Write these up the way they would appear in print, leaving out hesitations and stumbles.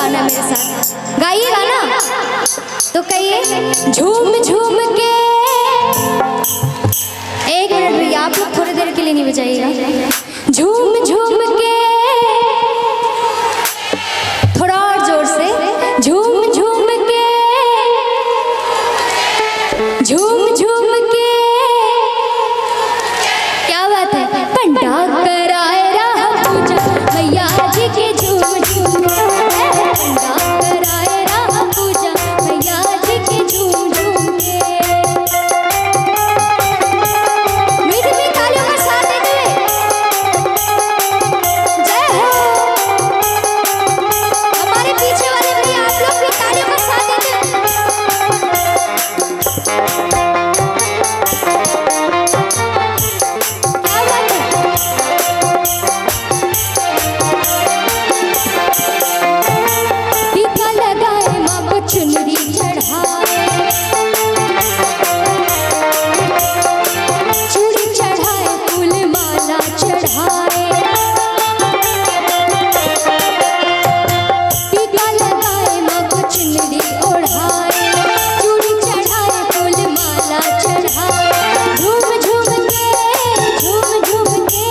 गाना मेरे साथ गाइएगा ना, तो कहिए झूम झूम के। एक मिनट भैया, आप लोग थोड़ी देर के लिए नहीं बजाइएगा। झूम झूम के, थोड़ा और जोर से, झूम झूम के, झूम झूम के। क्या बात है, पंडा कराए रहा पूजा मैया जी की, झूम झूम के। पंडा कराए रहा पूजा मैया जी की, झूम झूम के। मीठी मीठी तालियों का साथ दीजिए। जय हो। हमारे पीछे वाले भैया, आप लोग भी तालियों का साथ दीजिए। टीका लगाए माँ को चुनरी चढ़ाए, चूड़ी चढ़ाए, फूल माला चढ़ाए। टीका लगाए माँ को चुनरी ओढ़ाए, चूड़ी चढ़ाए, फूल माला चढ़ाए। झूम झूम के, झूम झूम के,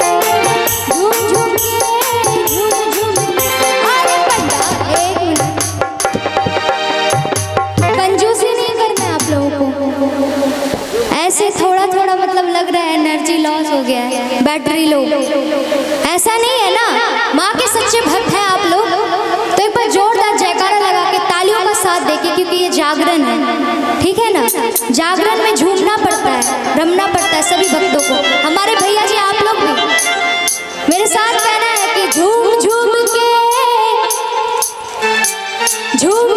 झूम झूम के, झूम झूम के। अरे पंडा, एक मिनट, कंजूसी नहीं करना है आप लोगों को। ऐसे थोड़ा थोड़ा मतलब लग रहा है एनर्जी लॉस हो गया है, बैटरी लो, ऐसा नहीं है ना। माँ के सच्चे भक्त हैं आप लोग, तो एक बार जोरदार जयकारा लगा के तालियों का साथ देके, क्योंकि ये जागरण है, ठीक है ना। जागरण में झूमना पड़ता है, रमना पड़ता है सभी भक्तों को। हमारे भैया जी आप लोग भी मेरे साथ कहना है कि झूम झूम के, झूम